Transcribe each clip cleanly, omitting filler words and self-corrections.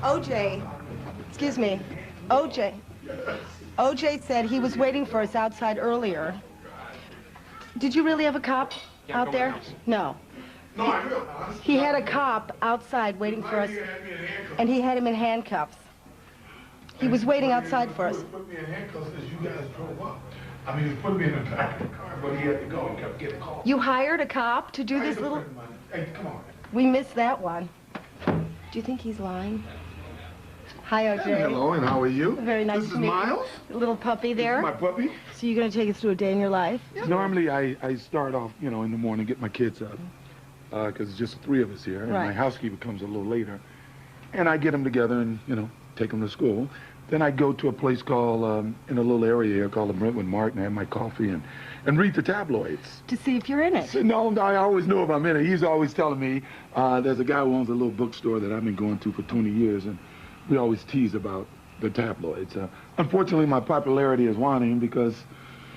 OJ, excuse me, OJ. OJ said he was waiting for us outside earlier. Did you really have a cop out there? No. No, I realized. He had a cop outside waiting for us, and he had him in handcuffs. He was waiting outside for us. He put me in handcuffs as you guys drove up. I mean, he put me in the back of the car, but he had to go. He kept getting called. You hired a cop to do this little... Hey, come on. We missed that one. Do you think he's lying? Hi, OJ. Hello, and how are you? Very nice to meet you. This is Miles? A little puppy there. This is my puppy? So you're going to take us through a day in your life? Yeah. Normally, I start off, you know, in the morning, get my kids up, because it's just the three of us here, and my housekeeper comes a little later. And I get them together and, you know, take them to school. Then I go to a place called, in a little area here called the Brentwood Market, and I have my coffee and read the tabloids. To see if you're in it. So, no, I always know if I'm in it. He's always telling me, there's a guy who owns a little bookstore that I've been going to for 20 years, and we always tease about the tabloids. Unfortunately, my popularity is waning because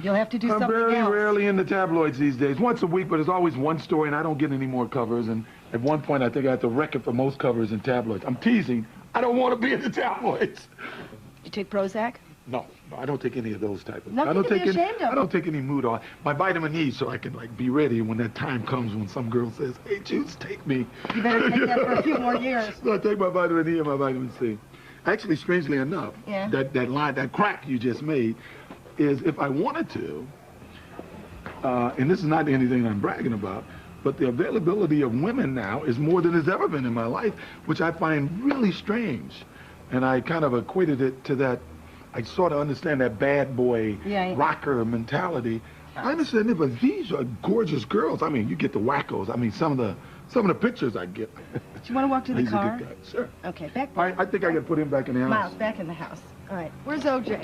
you'll have to do something else. I'm very rarely in the tabloids these days. Once a week, but there's always one story, and I don't get any more covers. And at one point, I think I had the record for most covers in tabloids. I'm teasing. I don't want to be in the tabloids. You take Prozac? No, I don't take any of those type of. Nothing to be ashamed of. I don't take any mood off. My vitamin E, so I can like be ready when that time comes when some girl says, "Hey, Juice, take me." You better take that for a few more years. So I take my vitamin E and my vitamin C. Actually, strangely enough, that crack you just made is if I wanted to, and this is not anything I'm bragging about, but the availability of women now is more than it's ever been in my life, which I find really strange. And I kind of equated it to that, I sort of understand that bad boy rocker mentality. I understand it, but these are gorgeous girls. I mean, you get the wackos. I mean, some of the pictures I get. Do you want to walk to the car? Sure. Okay, back there. I think I can put him back in the house. Miles, back in the house. All right, where's OJ?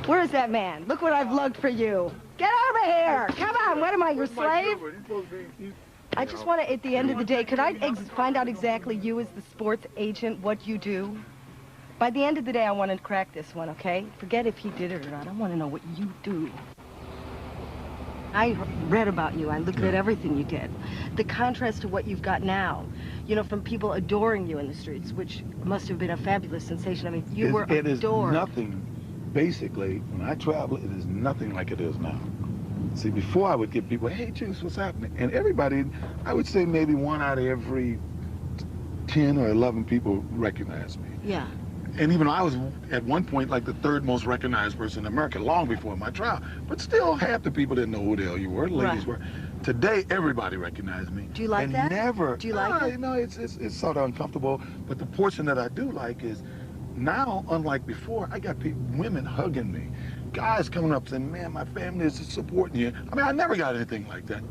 Where's that man? Look what I've lugged for you. Get over here. Come on, what am I, your slave? I just want to, at the end of the day, could I find out exactly you as the sports agent, what you do? By the end of the day, I want to crack this one, okay? Forget if he did it or not. I want to know what you do. I read about you. I looked at everything you did. The contrast to what you've got now, you know, from people adoring you in the streets, which must have been a fabulous sensation. I mean, you were adored. It is nothing, basically, when I travel, it is nothing like it is now. See, before I would get people, "Hey, Juice, what's happening?" And everybody, I would say maybe 1 out of every 10 or 11 people recognize me. Yeah. And even I was, at one point, like the third most recognized person in America, long before my trial. But still, half the people didn't know who the hell you were, the ladies were. Today, everybody recognized me. Do you like that? Never. Do you like it? You know, it's sort of uncomfortable. But the portion that I do like is, now, unlike before, I got women hugging me. Guys coming up saying, "Man, my family is supporting you." I mean, I never got anything like that.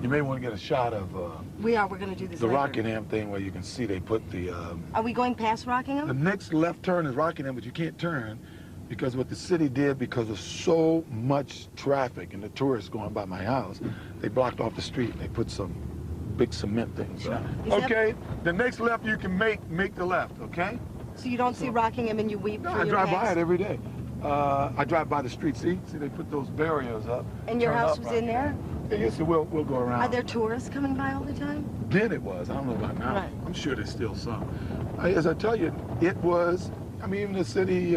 You may want to get a shot of we're going to do this the later. Rockingham thing where you can see they put the... Are we going past Rockingham? The next left turn is Rockingham, but you can't turn because what the city did, because of so much traffic and the tourists going by my house, they blocked off the street and they put some big cement things. Okay, the next left you can make the left, okay? So you don't see Rockingham and you weep for your I drive past? by it every day. I drive by the street, see they put those barriers up. And your house was in there? Yes, so we'll go around. Are there tourists coming by all the time? Then it was, I don't know about now. Right. I'm sure there's still some. As I tell you, it was, I mean, even the city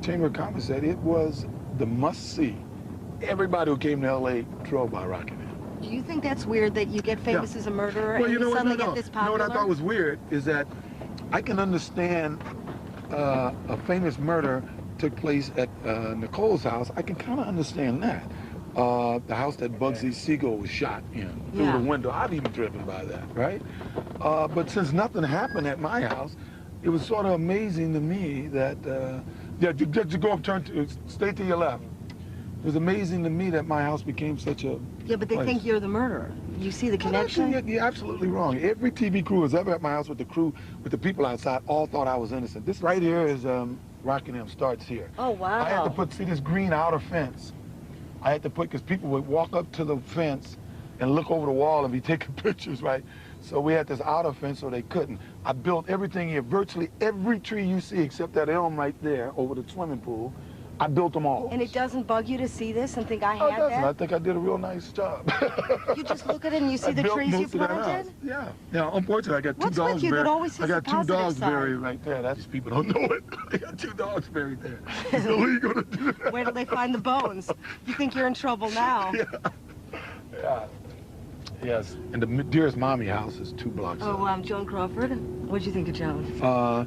Chamber of Commerce said it was the must-see. Everybody who came to L.A. drove by Rockingham. Do you think that's weird that you get famous as a murderer well, and you suddenly get this popular? You know what I thought was weird is that I can understand a famous murder took place at Nicole's house. I can kind of understand that. The house that Bugsy Siegel was shot in through the window. I've even driven by that, right? But since nothing happened at my house, it was sort of amazing to me that, just go up, stay to your left. It was amazing to me that my house became such a but they think you're the murderer. You see the connection? You're absolutely wrong. Every TV crew was ever at my house with the people outside, all thought I was innocent. This right here is Rockingham starts here. Oh, wow. I had to see this green outer fence. I had to because people would walk up to the fence and look over the wall and be taking pictures, right? So we had this outer fence so they couldn't. I built everything here, virtually every tree you see except that elm right there over the swimming pool. I built them all. And it doesn't bug you to see this and think I had doesn't. that? I think I did a real nice job. You just look at it and you see the trees you planted? Yeah. Yeah, unfortunately, I got two What's dogs with you buried. that always sees I got the two positive dogs side? buried right there. That's people don't know it. I got two dogs buried there. So what are you going to do? Wait till they find the bones. You think you're in trouble now. Yeah. Yeah. Yes. And the dearest mommy house is 2 blocks up. Oh, Joan Crawford? What'd you think of Joan?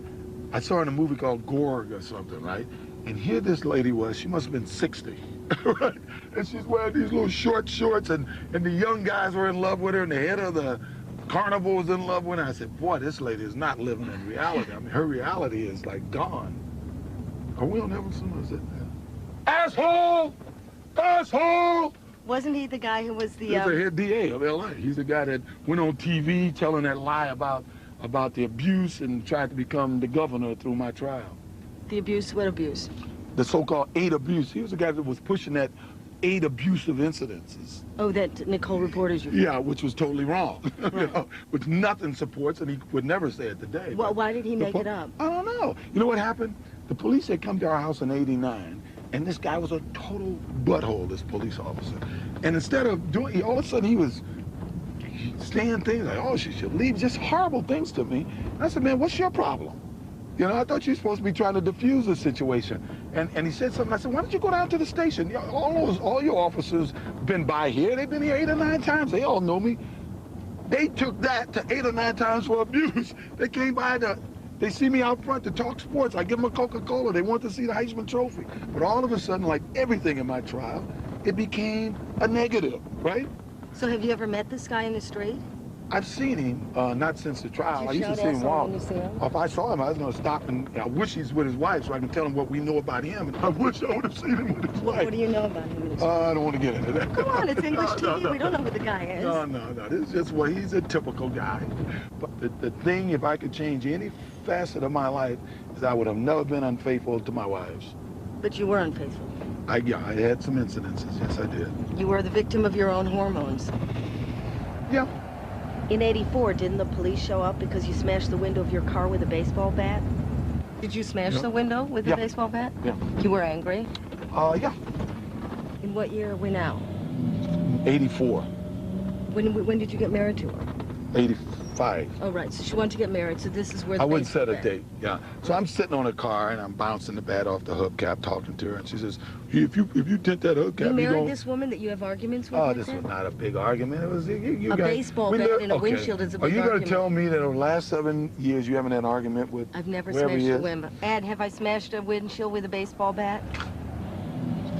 I saw her in a movie called Gorg or something, right? And here this lady was, she must have been 60, right? And she's wearing these little short shorts, and the young guys were in love with her, and the head of the carnival was in love with her. I said, boy, this lady is not living in reality. I mean, her reality is like gone. Are we on Emerson? Is it? Asshole! Asshole! Wasn't he the guy who was the... He's the head DA of L.A. He's the guy that went on TV telling that lie about the abuse and tried to become the governor through my trial. The abuse? What abuse? The so-called 8 abuse. He was the guy that was pushing that 8 abusive incidences. Oh, that Nicole reported you. Yeah, which was totally wrong. Right. You know, which nothing supports, and he would never say it today. Well, why did he make it up? I don't know. You know what happened? The police had come to our house in '89, and this guy was a total butthole, this police officer. And instead of doing, all of a sudden he was saying things like, oh, she should leave, just horrible things to me. And I said, man, what's your problem? You know, I thought you were supposed to be trying to diffuse the situation. And he said something. I said, why don't you go down to the station? All your officers been by here. They've been here 8 or 9 times. They all know me. They took that to 8 or 9 times for abuse. They came by they see me out front to talk sports. I give them a Coca-Cola. They want to see the Heisman Trophy. But all of a sudden, like everything in my trial, it became a negative, right? So have you ever met this guy in the street? I've seen him, not since the trial. I used to see him walk. walk. If I saw him, I was going to stop, and I wish he's with his wife so I can tell him what we know about him. And I wish I would have seen him with his wife. What do you know about him? I don't want to get into that. Come on, it's English TV. No. We don't know who the guy is. No. This is just what he's a typical guy. But the thing, if I could change any facet of my life, is I would have never been unfaithful to my wives. But you were unfaithful. I had some incidences. Yes, I did. You were the victim of your own hormones. Yeah. In '84, didn't the police show up because you smashed the window of your car with a baseball bat? Did you smash the window with a baseball bat? Yeah. You were angry? Yeah. In what year are we now? 84. When did you get married to her? 85. Oh, right. So she wanted to get married, so this is where the I wouldn't baseball set a bat. date, yeah. So I'm sitting on a car and I'm bouncing the bat off the hubcap, talking to her, and she says, if you tint that hubcap, You married this woman that you have arguments with? Oh, like this that? was not a big argument. It was A baseball bat in a windshield is a big Are you going argument. to tell me that over the last 7 years you haven't had an argument with I've never whoever smashed he a is? window. Ed, have I smashed a windshield with a baseball bat?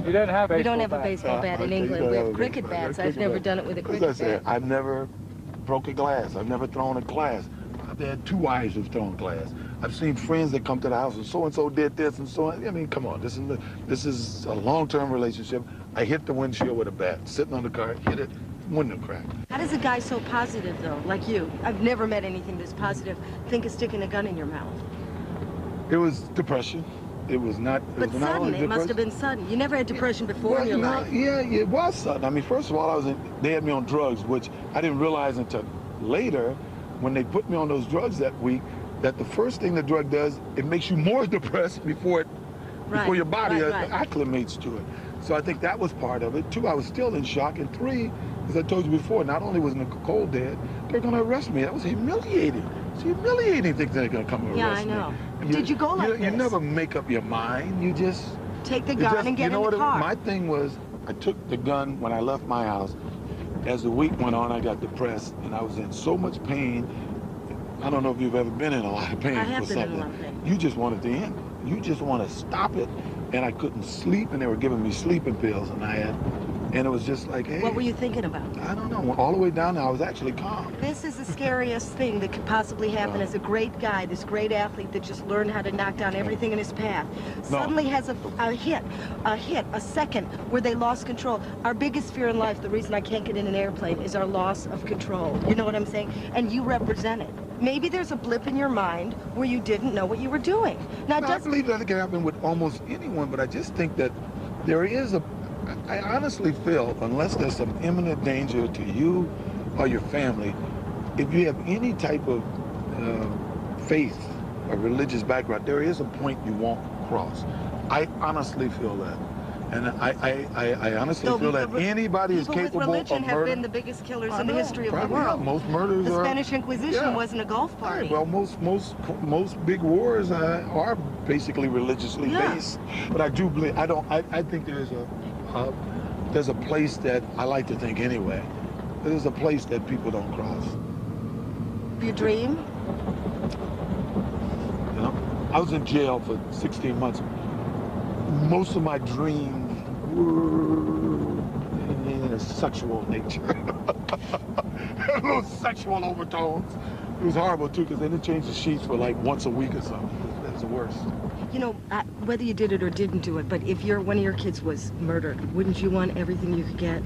You don't have We don't have a baseball bat in Okay, you England. don't We have have a cricket baseball bat. bats. Cricket I've never bat. done it with a As cricket I said, bat. I've never broke a glass. I've never thrown a glass. I've had 2 wives who've thrown glass. I've seen friends that come to the house and so did this and so on. I mean, come on, this is a long-term relationship. I hit the windshield with a bat, sitting on the car, hit it, window cracked. How does a guy so positive, though, like you, I've never met anything this positive, think of sticking a gun in your mouth? It was depression. It was not. But sudden, it must have been sudden. You never had depression before in your life. Yeah, it was sudden. I mean, first of all, they had me on drugs, which I didn't realize until later, when they put me on those drugs that week, that the first thing the drug does, it makes you more depressed before your body acclimates to it. So I think that was part of it. 2, I was still in shock. And 3, as I told you before, not only was Nicole dead, they're going to arrest me. That was humiliating. It's humiliating thinking they're going to come and arrest me. Yeah, I know. Did you go like this? You never make up your mind. You just... Take the gun and get in the car. My thing was, I took the gun when I left my house. As the week went on, I got depressed, and I was in so much pain. I don't know if you've ever been in a lot of pain I have for been something. in a lot of pain. You just wanted to end it. You just want to stop it. And I couldn't sleep, and they were giving me sleeping pills, and it was just like, hey. What were you thinking about? I don't know. All the way down there, I was actually calm. This is the scariest thing that could possibly happen as a great guy, this great athlete that just learned how to knock down everything in his path. Suddenly has a hit, a second where they lost control. Our biggest fear in life, the reason I can't get in an airplane, is our loss of control. You know what I'm saying? And you represent it. Maybe there's a blip in your mind where you didn't know what you were doing. Now, I believe that can happen with almost anyone, but I just think that there is I honestly feel, unless there's some imminent danger to you or your family, if you have any type of faith or religious background, there is a point you won't cross. I honestly feel that. And I honestly feel that anybody is capable of murder. People with religion have been the biggest killers in the history of the world. Most murders the are... Spanish Inquisition wasn't a golf party. Right, well, most big wars are basically religiously based. But I do believe, I think there's a place that, I like to think anyway, there's a place that people don't cross. Your dream? You know, I was in jail for 16 months. Most of my dreams were in a sexual nature. A little sexual overtones. It was horrible too, because they didn't change the sheets for like once a week or something. That's the worst. You know, whether you did it or didn't do it, but if one of your kids was murdered, wouldn't you want everything you could get?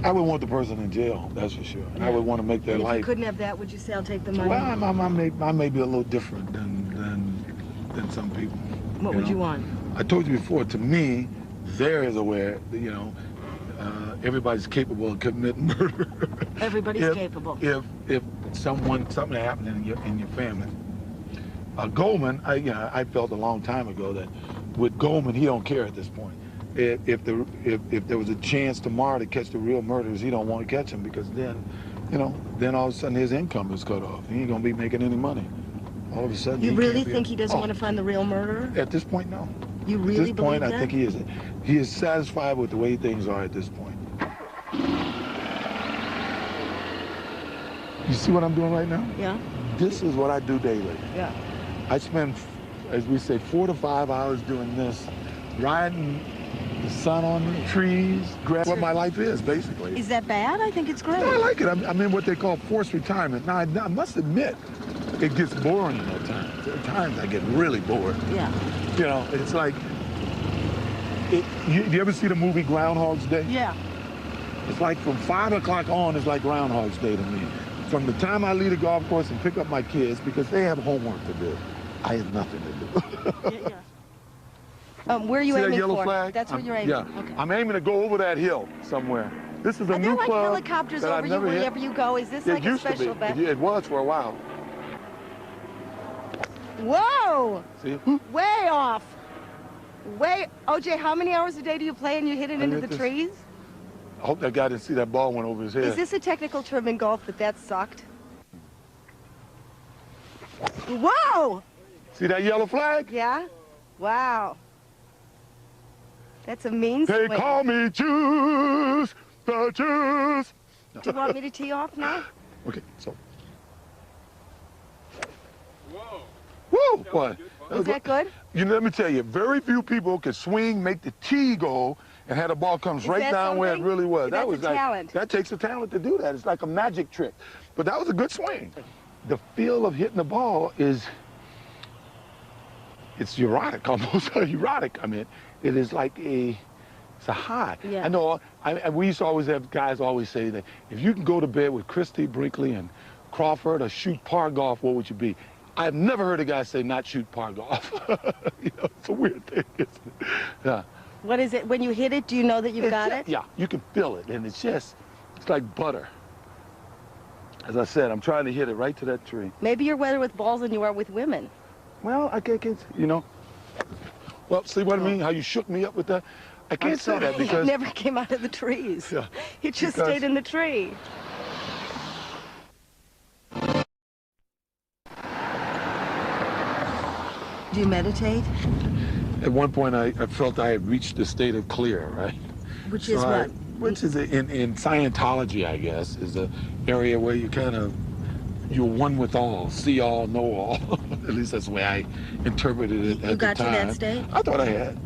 I would want the person in jail, that's for sure. I would want to make their life. If you couldn't have that, would you say, I'll take the money? Well, I may be a little different than some people. What would you want? I told you before, to me, there is a way, you know, everybody's capable of committing murder. Everybody's capable. If something happened in your family. Goldman, I felt a long time ago that with Goldman, he don't care at this point. If there was a chance tomorrow to catch the real murderers, he don't want to catch them, because then, you know, then all of a sudden his income is cut off. He ain't gonna be making any money. All of a sudden, you really think he doesn't want to find the real murderer? At this point, no. You really believe that? At this point, I think he is. He is satisfied with the way things are at this point. You see what I'm doing right now? Yeah. This is what I do daily. Yeah. I spend, as we say, 4 to 5 hours doing this, riding the sun on the trees, grass. What my life is, basically. Is that bad? I think it's great. No, I like it. I'm in what they call forced retirement. Now, I must admit, it gets boring at times. At times, I get really bored. Yeah. You know, it's like, you ever see the movie Groundhog's Day? Yeah. It's like from 5 o'clock on, it's like Groundhog's Day to me. From the time I leave the golf course and pick up my kids, because they have homework to do, I have nothing to do. Where are you aiming that yellow for? flag? That's where you're aiming. Yeah. Okay. I'm aiming to go over that hill somewhere. This is a new like club helicopters that over I've you never wherever you go. Is this like a special bet? It was for a while. Whoa! See? Way off. OJ, how many hours a day do you play and you hit it into the trees? I hope that guy didn't see that ball went over his head. Is this a technical term in golf that sucked? Whoa! See that yellow flag? Yeah? Wow. That's a mean swing. They call me Juice, the Juice. Do you want me to tee off now? Okay, so. Whoa. Woo! What? Was that good? You know, let me tell you, very few people could swing, make the tee go, and have the ball comes right down where it really was. That was like talent. That takes a talent to do that. It's like a magic trick. But that was a good swing. The feel of hitting the ball is, it's erotic, almost erotic. I mean, it is like it's a high. Yeah. I know, we used to always have guys always say that if you can go to bed with Christie, Brinkley, and Crawford or shoot par golf, what would you be? I've never heard a guy say not shoot par golf. You know, it's a weird thing, isn't it? Yeah. What is it? When you hit it, do you know that you've got it? Yeah, you can feel it, and it's like butter. As I said, I'm trying to hit it right to that tree. Maybe you're better with balls than you are with women. Well, I can't, you know. Well, see what I mean? How you shook me up with that? I can't say that because... It never came out of the trees. Yeah, it just stayed in the tree. Do you meditate? At one point, I felt I had reached the state of clear, right? Which is what? Which is, in Scientology, I guess, is an area where you're one with all, see all, know all. At least that's the way I interpreted it at the time. You got to that state? I thought I had.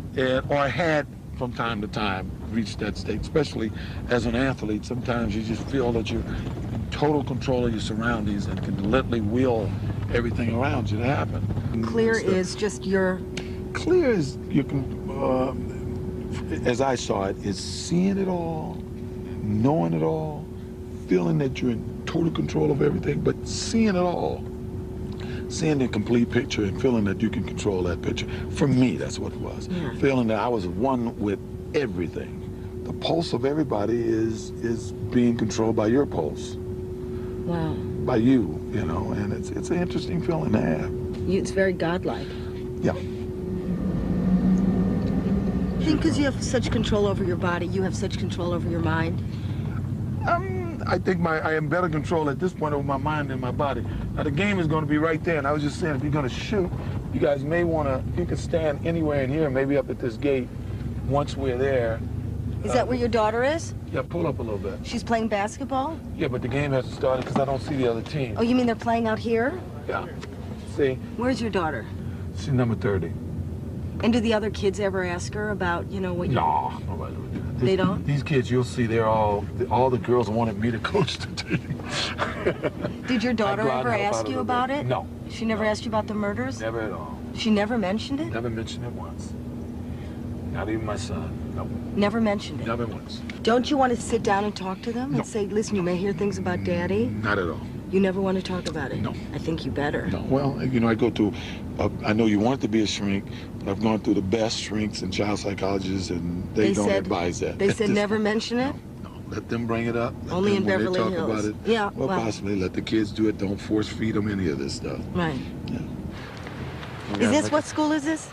Or I had, from time to time, reached that state, especially as an athlete. Sometimes you just feel that you're in total control of your surroundings and can literally will everything around you to happen. Clear is just your... Clear is, you can, as I saw it, is seeing it all, knowing it all, feeling that you're in total control of everything, but seeing it all. Seeing the complete picture and feeling that you can control that picture. For me, that's what it was. Yeah. Feeling that I was one with everything. The pulse of everybody is being controlled by your pulse. Wow. By you, you know, and it's an interesting feeling to have. It's very godlike. Yeah. think because you have such control over your body, you have such control over your mind? I think I am better control at this point over my mind than my body. Now the game is going to be right there, and I was just saying, if you're going to shoot, you guys may want to, you can stand anywhere in here, maybe up at this gate, once we're there. Is that where your daughter is? Yeah, pull up a little bit. She's playing basketball? Yeah, but the game hasn't started because I don't see the other team. Oh, you mean they're playing out here? Yeah. See? Where's your daughter? She's number 30. And do the other kids ever ask her about, you know, what you... No, nobody would do that. They don't? These kids, you'll see, they're all the girls wanted me to coach the team. Did your daughter ever ask you about it? No. She never asked you about the murders? Never at all. She never mentioned it? Never mentioned it once. Not even my son. No. Never mentioned it? Never once. Don't you want to sit down and talk to them and say, listen, you may hear things about Daddy? Not at all. You never want to talk about it? No. I think you better. No. Well, you know, I go to, I know you want to be a shrink, but I've gone through the best shrinks and child psychologists, and they don't advise that. They said never mention it? No. Let them bring it up. Only in Beverly Hills. When they talk about it, yeah. well, possibly let the kids do it. Don't force feed them any of this stuff. Right. Yeah. Is this, what school is this?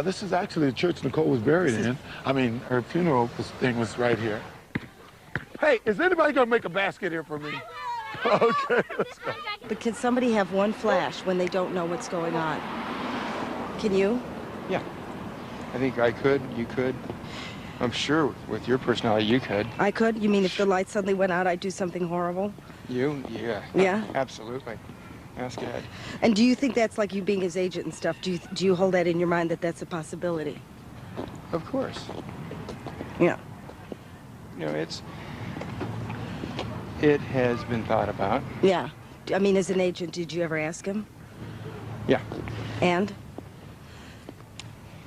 This is actually the church Nicole was buried in. I mean, her funeral thing was right here. Hey, is anybody gonna make a basket here for me? Okay, let's go. But can somebody have one flash when they don't know what's going on? Can you? Yeah. I think I could, you could. I'm sure with your personality you could. I could? You mean if the light suddenly went out, I'd do something horrible? You? Yeah. Yeah? Absolutely. Ask Ed. And do you think that's like you being his agent and stuff? Do you hold that in your mind that that's a possibility? Of course. Yeah. You know, it has been thought about. Yeah. I mean, as an agent, did you ever ask him? Yeah. And?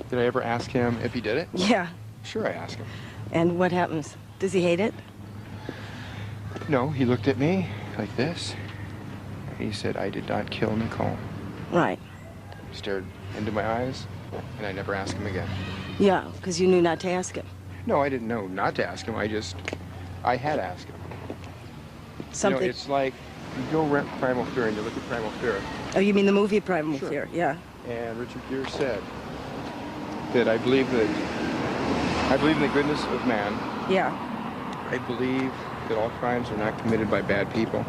Did I ever ask him if he did it? Yeah. Sure, I asked him. And what happens? Does he hate it? No, he looked at me like this. He said, I did not kill Nicole. Right. He stared into my eyes, and I never asked him again. Yeah, because you knew not to ask him. No, I didn't know not to ask him. I had asked him. Something. You know, it's like you go rent Primal Fear and you look at Primal Fear. Oh, you mean the movie Primal Sure. Fear? Yeah. And Richard Gere said that I believe in the goodness of man. Yeah. I believe that all crimes are not committed by bad people.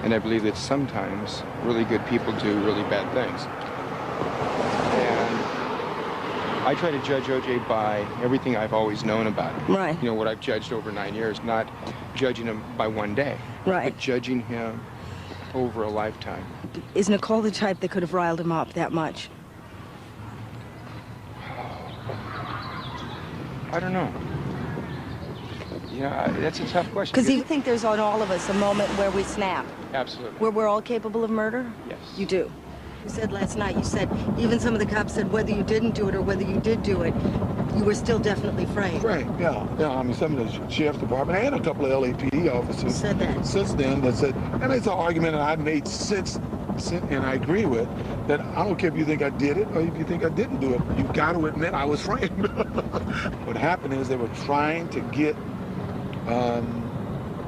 And I believe that sometimes really good people do really bad things. And I try to judge OJ by everything I've always known about him. Right. You know, what I've judged over 9 years, not judging him by one day. Right. But judging him over a lifetime. Is Nicole the type that could have riled him up that much? I don't know. Yeah, that's a tough question. Because you think there's on all of us a moment where we snap? Absolutely. Where we're all capable of murder? Yes. You do. You said last night, you said even some of the cops said whether you didn't do it or whether you did do it, you were still definitely framed. Right, yeah. I mean, some of the sheriff's department and a couple of LAPD officers Said that. since then that said, and it's an argument that I've made since, and I agree with, that I don't care if you think I did it or if you think I didn't do it. You got to admit I was framed. What happened is they were trying to get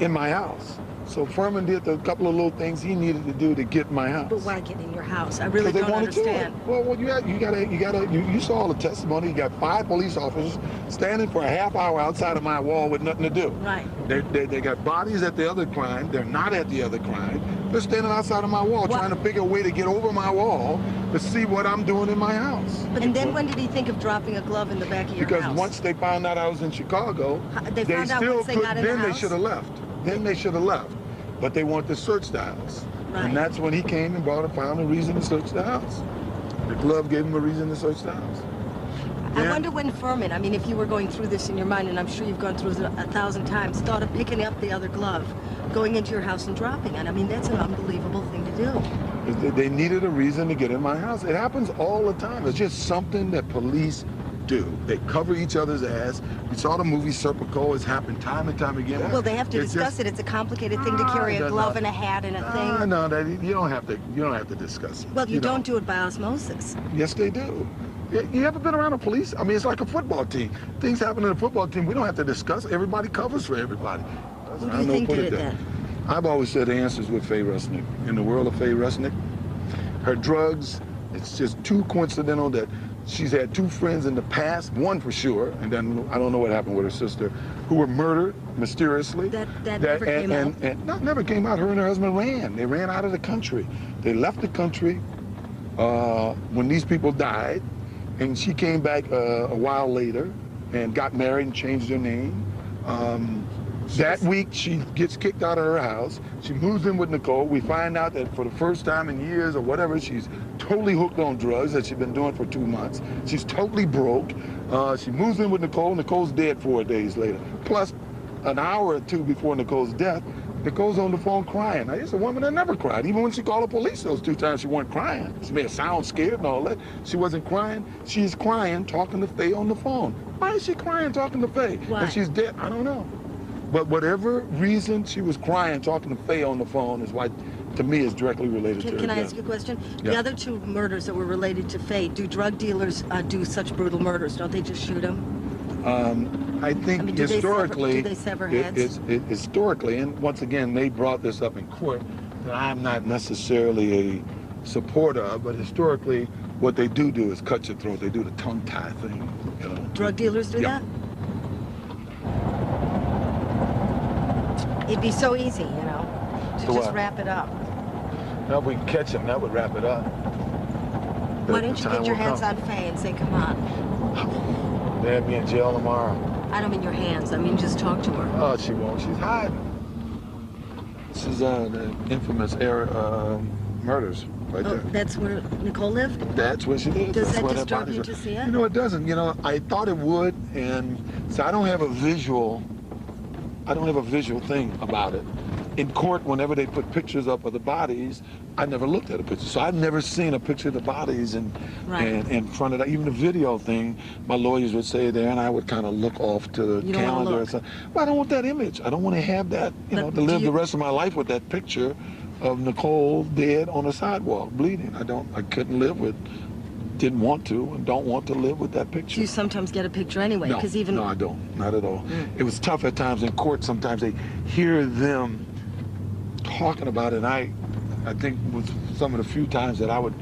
in my house. So Furman did the couple of little things he needed to do to get in my house. But why get in your house? I really don't understand. Well, you saw all the testimony. You got 5 police officers standing for a half hour outside of my wall with nothing to do. Right. They got bodies at the other crime. They're not at the other crime. They're standing outside of my wall trying to figure a way to get over my wall to see what I'm doing in my house. And then when did he think of dropping a glove in the back of your house? Because once they found out I was in Chicago, they found out once they got in the then they house? should have left. Then they should have left. But they wanted to search the house. Right. And that's when he came and found a reason to search the house. The glove gave him a reason to search the house. I wonder when Furman, I mean, if you were going through this in your mind, and I'm sure you've gone through it 1,000 times, thought of picking up the other glove, going into your house and dropping it. I mean, that's an unbelievable thing to do. They needed a reason to get in my house. It happens all the time. It's just something that police do. They cover each other's ass. You saw the movie Serpico. It's happened time and time again. Well, they have to discuss it. It's a complicated thing to carry a glove and a hat and a thing. No, you don't have to discuss it. Well, you don't do it by osmosis. Yes, they do. You ever been around a police? I mean, it's like a football team. Things happen in a football team. We don't have to discuss. Everybody covers for everybody. Who do you think did it then? I've always said the answers with Faye Rusnick. In the world of Faye Rusnick, her drugs, it's just too coincidental that She's had 2 friends in the past, one for sure, and then I don't know what happened with her sister, who were murdered mysteriously. That never came out? And no, never came out. Her and her husband ran. They ran out of the country. They left the country when these people died, and she came back a while later and got married and changed her name. That week, she gets kicked out of her house. She moves in with Nicole. We find out that for the first time in years or whatever, she's totally hooked on drugs that she's been doing for 2 months. She's totally broke. She moves in with Nicole. Nicole's dead 4 days later. Plus, an hour or 2 before Nicole's death, Nicole's on the phone crying. Now, it's a woman that never cried. Even when she called the police those 2 times, she wasn't crying. She may have sound scared and all that. She wasn't crying. She's crying, talking to Faye on the phone. Why is she crying, talking to Faye? Why? If she's dead, I don't know. But whatever reason she was crying, talking to Faye on the phone is why, to me, is directly related to her Can I death. ask you a question? Yeah. The other 2 murders that were related to Faye, do drug dealers do such brutal murders? Don't they just shoot them? I think do historically, they sever heads? Historically, and once again, they brought this up in court, that I'm not necessarily a supporter of, but historically, what they do is cut your throat. They do the tongue tie thing, you know. Drug dealers do Yeah. that? It'd be so easy, you know, to So just what? wrap it up. Now, if we can catch him, that would wrap it up. Why don't you get your hands on Faye and say, come on? They have me in jail tomorrow. I don't mean your hands, I mean just talk to her. Oh, she won't. She's hiding. This is the infamous murders right Oh, there. that's where Nicole lived? That's where she lives. Does That's that where disturb bodies you are. to see it? You know, it doesn't. You know, I thought it would, and so I don't have a visual thing about it. In court, whenever they put pictures up of the bodies, I never looked at a picture. So I've never seen a picture of the bodies and in front of that. Even the video thing, my lawyers would say there, and I would kind of look off to the You don't wanna calendar. look. And say, well, I don't want that image. I don't want to have that, you know, to live the rest of my life with that picture of Nicole dead on a sidewalk, bleeding. I couldn't live with, didn't want to, and don't want to live with that picture. Do you sometimes get a picture anyway? No, 'Cause even... no, I don't. Not at all. It was tough at times in court. Sometimes they hear them talking about it. And I think with some of the few times that I would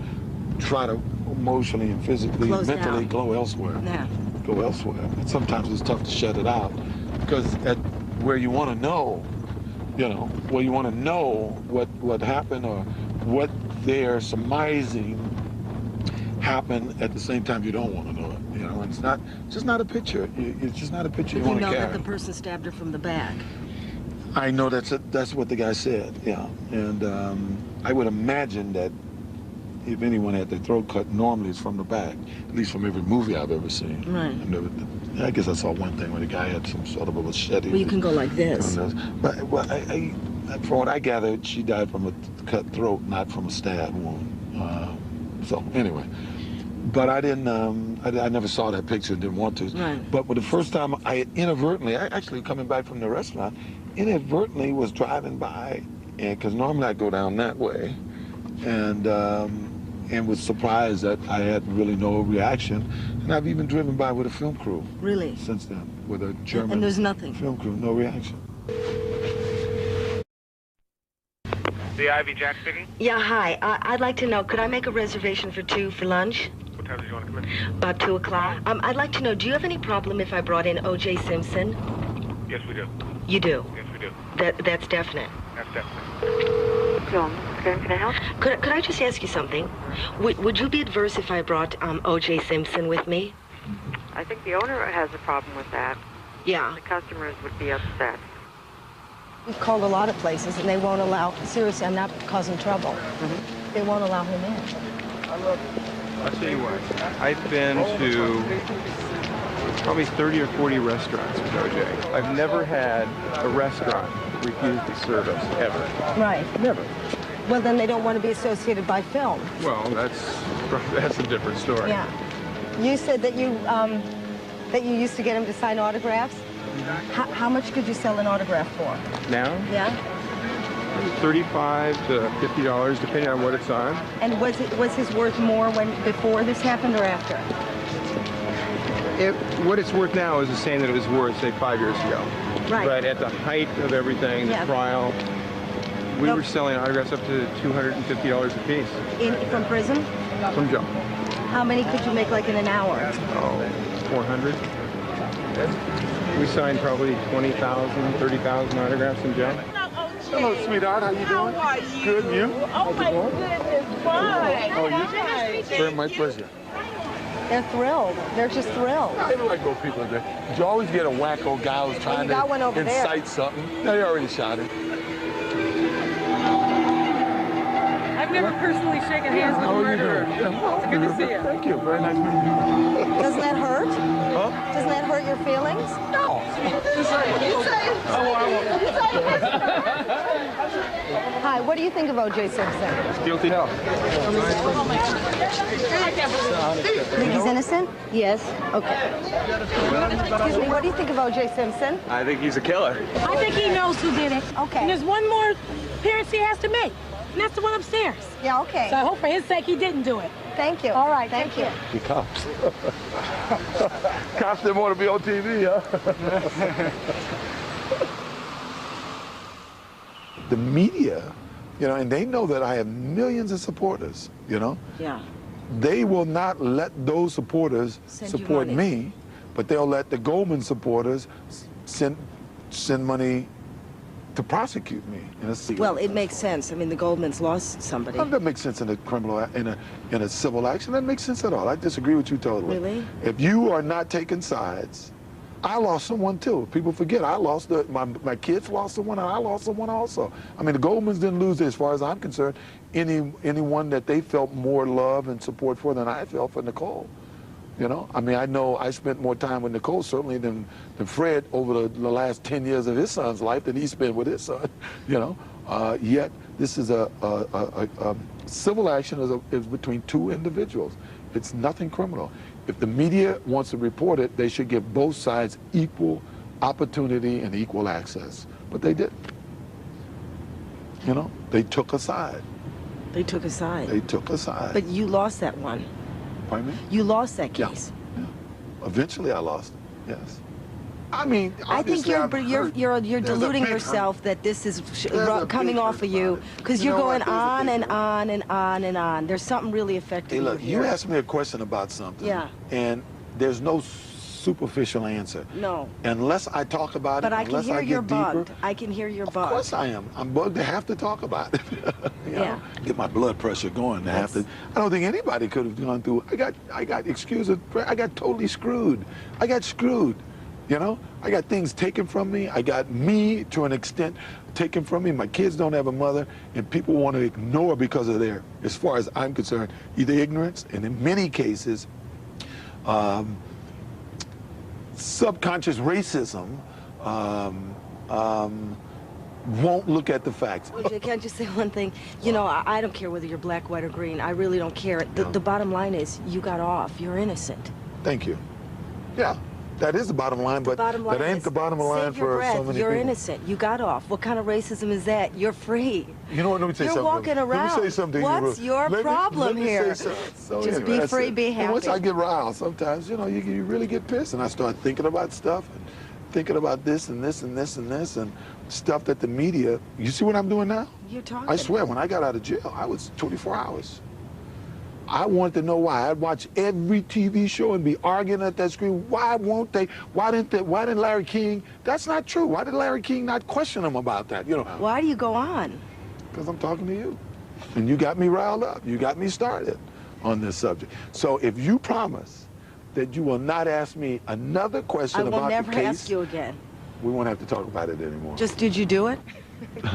try to emotionally and physically, Close mentally down. go elsewhere. Yeah. Go elsewhere. And sometimes it's tough to shut it out because at where you want to know, you know, where you want to know what happened or what they're surmising happened at the same time you don't want to know it. You know, it's just not a picture. It's just not a picture you But you want to know carry. that the person stabbed her from the back. I know that's what the guy said, yeah. And I would imagine that if anyone had their throat cut, normally it's from the back, at least from every movie I've ever seen. Right. I guess I saw one thing where the guy had some sort of a machete. Well, you can go like this. But from what I gathered, she died from a cut throat, not from a stab wound. So anyway. But I didn't, I never saw that picture, didn't want to. Right. But the first time I inadvertently, I actually coming back from the restaurant, inadvertently was driving by, and because normally I go down that way, and was surprised that I had really no reaction. And I've even driven by with a film crew. Really? Since then, with a German And there's nothing? film crew, no reaction. The Ivy Jack speaking. Yeah, hi. I'd like to know, could I make a reservation for 2 for lunch? What time do you want to come in? About 2 o'clock. I'd like to know, do you have any problem if I brought in O.J. Simpson? Yes, we do. You do? Yes, we do. That's definite. That's definitely. John, can I help? Could I just ask you something? Would you be adverse if I brought O.J. Simpson with me? I think the owner has a problem with that. Yeah. The customers would be upset. We've called a lot of places, and they won't allow... Seriously, I'm not causing trouble. They won't allow him in. I'll tell you what, I've been to probably 30 or 40 restaurants with OJ. I've never had a restaurant refuse to serve us, ever. Right. Never. Well, then they don't want to be associated by film. Well, that's a different story. Yeah. You said that you used to get him to sign autographs? How much could you sell an autograph for? Now, Yeah? $35 to $50, depending on what it's on. And was his worth more before this happened or after? What it's worth now is the same that it was worth, say, 5 years ago. Right. But at the height of everything, the Yeah. trial, we No. were selling autographs up to $250 a piece From prison? from Joe. How many could you make like in an hour? Oh, 400. We signed probably 20,000, 30,000 autographs in jail. Hello, sweetheart. How you doing? How are you? Good, and you? Oh, my goodness, fine. Oh, you? Very my pleasure. They're thrilled. They're just thrilled. I don't like those people there. You always get a wacko guy who's trying got one to over there. incite something. No, you already shot him. I've never personally shaken hands with a murderer. It's good to see you. Thank you. Very nice meeting you. Doesn't that hurt? Huh? Doesn't that hurt your feelings? No. Hi, what do you think of O.J. Simpson? Guilty hell. Think he's innocent? Yes. Okay. Excuse me, what do you think of O.J. Simpson? I think he's a killer. I think he knows who did it. Okay. And there's one more appearance he has to make, and that's the one upstairs. Yeah, okay. So I hope for his sake he didn't do it. Thank you. All right, Thank you. The cops. Cops didn't want to be on TV, huh? The media, you know, and they know that I have millions of supporters, you know? Yeah. They will not let those supporters Send you support money. me, but they'll let the Goldman supporters send money to prosecute me. Well, it makes sense. I mean, the Goldmans lost somebody. That doesn't make sense in a criminal, in a civil action. That makes sense at all. I disagree with you totally. Really? If you are not taking sides, I lost someone too. People forget I lost my kids lost someone, and I lost someone also. I mean, the Goldmans didn't lose, as far as I'm concerned, anyone that they felt more love and support for than I felt for Nicole. You know, I mean, I know I spent more time with Nicole certainly than Fred over the last 10 years of his son's life than he spent with his son. You know, yet this is a civil action is between two individuals. It's nothing criminal. If the media wants to report it, they should give both sides equal opportunity and equal access. But they didn't. You know, they took a side. They took a side. They took a side. But you lost that one. Pardon me? You lost that case. Yeah. Eventually, I lost it. Yes. I mean, I think you're There's deluding a big yourself that this is a coming big off hurt of you about it. because You you're know going what? There's a on big and hurt. on and on and on. There's something really affecting Hey, look, you you here. asked me a question about something. Yeah. And there's no superficial answer. No. Unless I talk about But it, I can unless hear I you're get deeper. bugged. I can hear you're Of bugged. course I am. I'm bugged to have to talk about it. You know? Yeah. Get my blood pressure going to have to. I don't think anybody could have gone through. I got excuse it. I got totally screwed. I got screwed. You know, I got things taken from me. I got me to an extent taken from me. My kids don't have a mother, and people want to ignore because of their, as far as I'm concerned, either ignorance, and in many cases, subconscious racism. Won't look at the facts. OJ, can I just say one thing? You know, I don't care whether you're black, white, or green. I really don't care. The bottom line is you got off. You're innocent. Thank you. Yeah, that is the bottom line, but Bottom line that ain't is, the bottom line save your for breath. so many You're people. innocent. You got off. What kind of racism is that? You're free. You know what? Let me say You're something. walking around. Let me say something to you. What's your problem here? Let me say something. Just be That's free, it. be And once happy. I get riled, sometimes, you know, you really get pissed, and I start thinking about stuff, and thinking about this and this and this and this, and stuff that the media. You see what I'm doing now? You're talking. I swear, when I got out of jail, I was 24 hours. I wanted to know why. I'd watch every TV show and be arguing at that screen. Why won't they? Why didn't Larry King? That's not true. Why did Larry King not question him about that? You know. Why do you go on? Because I'm talking to you. And you got me riled up. You got me started on this subject. So if you promise that you will not ask me another question I will about never the case, ask you again. we won't have to talk about it anymore. Just did you do it?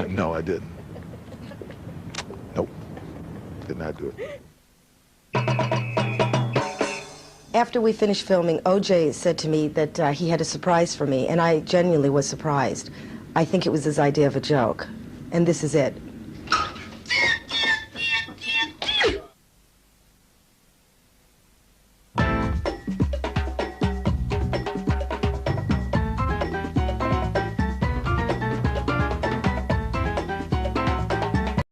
No, I didn't. Nope. Did not do it. After we finished filming, OJ said to me that he had a surprise for me, and I genuinely was surprised. I think it was his idea of a joke. And this is it.